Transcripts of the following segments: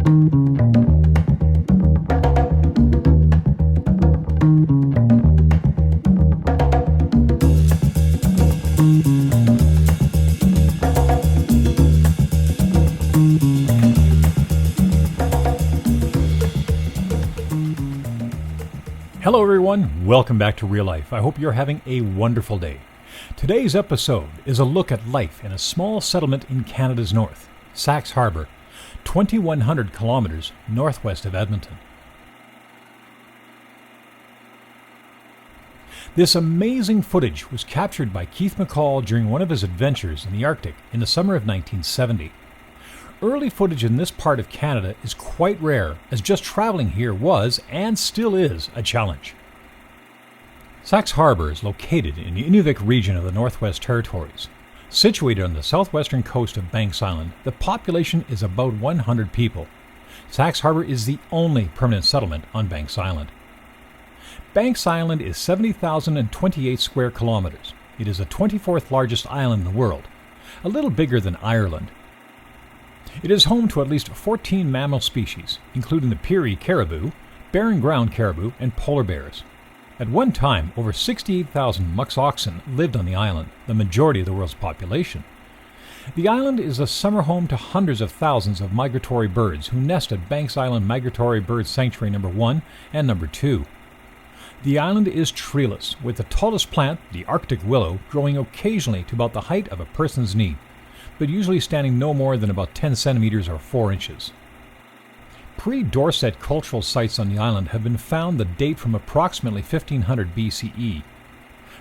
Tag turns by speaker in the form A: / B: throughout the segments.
A: Hello everyone, welcome back to Real Life. I hope you're having a wonderful day. Today's episode is a look at life in a small settlement in Canada's north, Sachs Harbour, 2,100 kilometers northwest of Edmonton. This amazing footage was captured by Keith McCall during one of his adventures in the Arctic in the summer of 1970. Early footage in this part of Canada is quite rare, as just traveling here was, and still is, a challenge. Sachs Harbour is located in the Inuvik region of the Northwest Territories. Situated on the southwestern coast of Banks Island, the population is about 100 people. Sachs Harbour is the only permanent settlement on Banks Island. Banks Island is 70,028 square kilometers. It is the 24th largest island in the world, a little bigger than Ireland. It is home to at least 14 mammal species, including the Peary caribou, barren ground caribou, and polar bears. At one time, over 68,000 musk oxen lived on the island, the majority of the world's population. The island is a summer home to hundreds of thousands of migratory birds who nest at Banks Island Migratory Bird Sanctuary No. 1 and No. 2. The island is treeless, with the tallest plant, the Arctic willow, growing occasionally to about the height of a person's knee, but usually standing no more than about 10 centimeters or 4 inches. Pre-Dorset cultural sites on the island have been found that date from approximately 1500 BCE.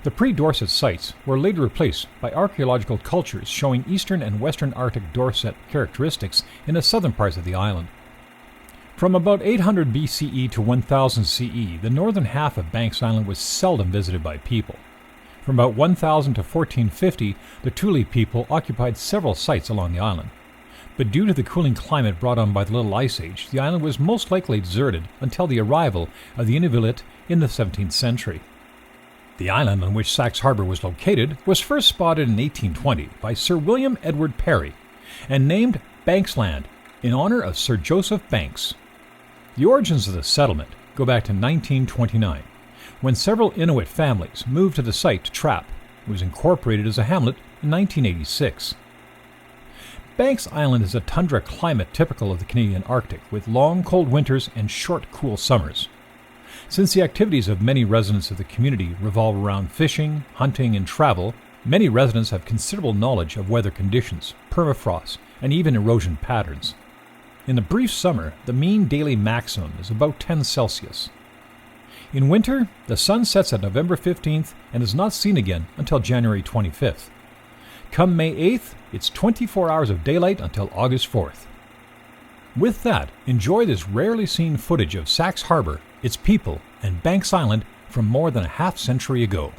A: The pre-Dorset sites were later replaced by archaeological cultures showing eastern and western Arctic Dorset characteristics in the southern parts of the island. From about 800 BCE to 1000 CE, the northern half of Banks Island was seldom visited by people. From about 1000 to 1450, the Thule people occupied several sites along the island. But due to the cooling climate brought on by the Little Ice Age, the island was most likely deserted until the arrival of the Inuvialuit in the 17th century. The island on which Sachs Harbour was located was first spotted in 1820 by Sir William Edward Parry and named Banksland in honor of Sir Joseph Banks. The origins of the settlement go back to 1929. When several Inuit families moved to the site to trap. It was incorporated as a hamlet in 1986. Banks Island is a tundra climate typical of the Canadian Arctic, with long cold winters and short cool summers. Since the activities of many residents of the community revolve around fishing, hunting, and travel, many residents have considerable knowledge of weather conditions, permafrost, and even erosion patterns. In the brief summer, the mean daily maximum is about 10 Celsius. In winter, the sun sets at November 15th and is not seen again until January 25th. Come May 8th, it's 24 hours of daylight until August 4th. With that, enjoy this rarely seen footage of Sachs Harbour, its people, and Banks Island from more than a half century ago.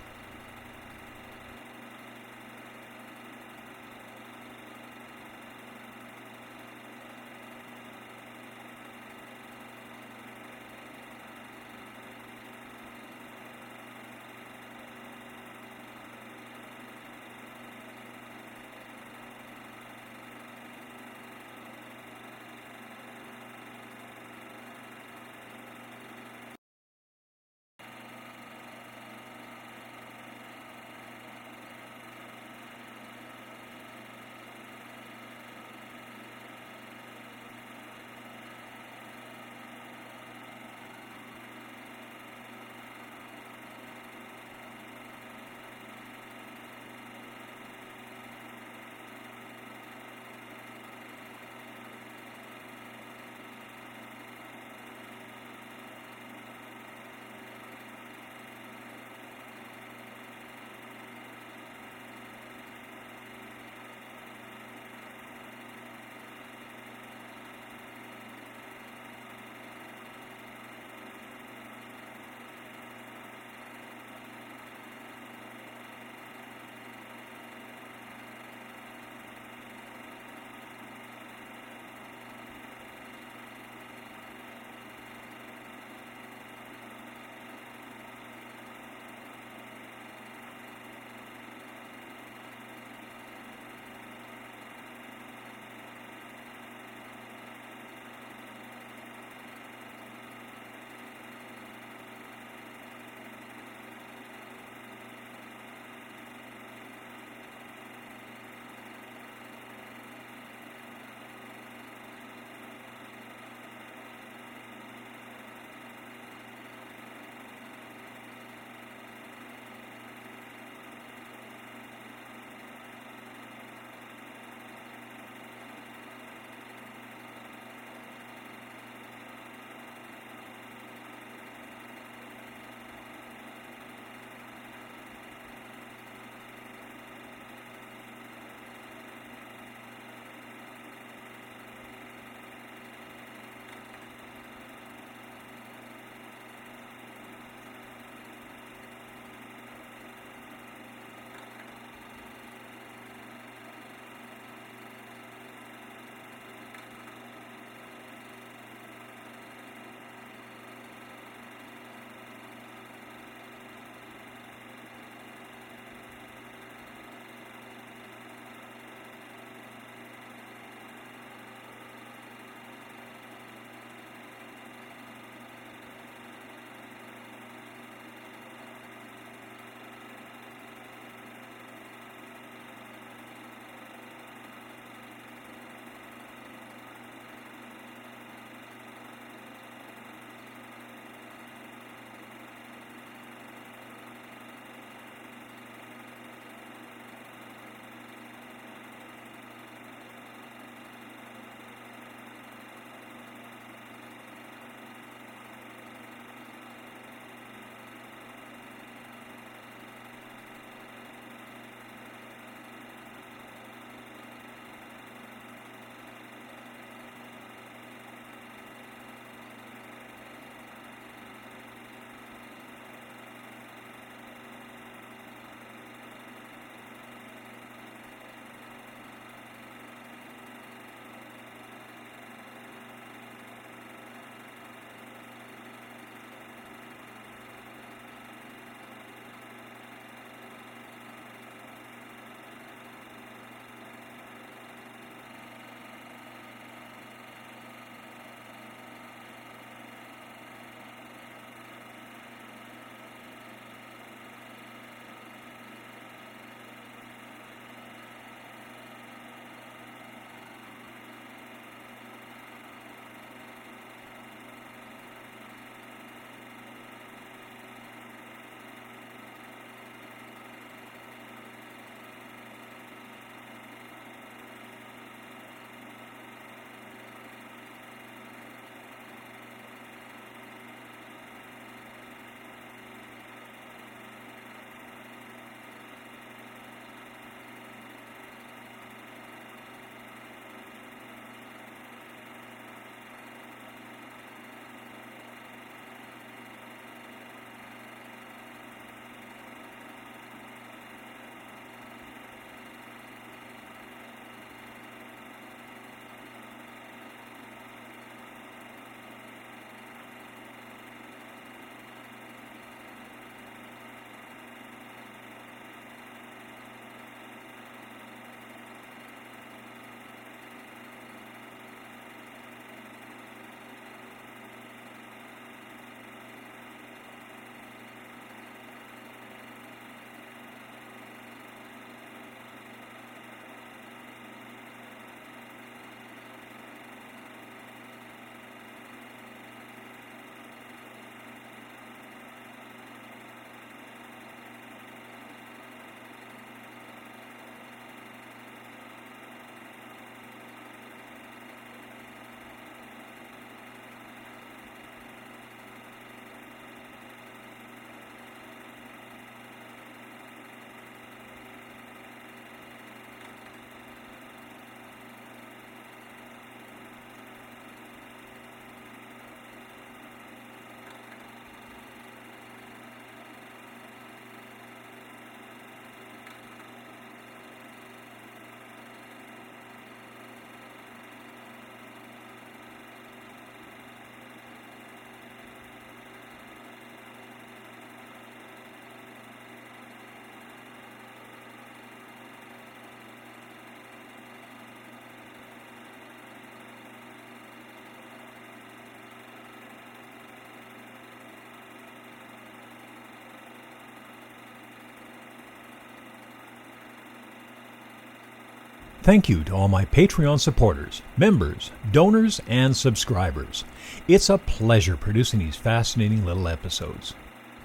A: Thank you to all my Patreon supporters, members, donors, and subscribers. It's a pleasure producing these fascinating little episodes.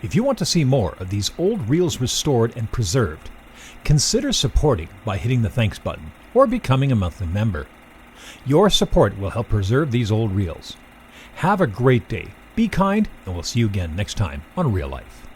A: If you want to see more of these old reels restored and preserved, consider supporting by hitting the thanks button or becoming a monthly member. Your support will help preserve these old reels. Have a great day, be kind, and we'll see you again next time on Real Life.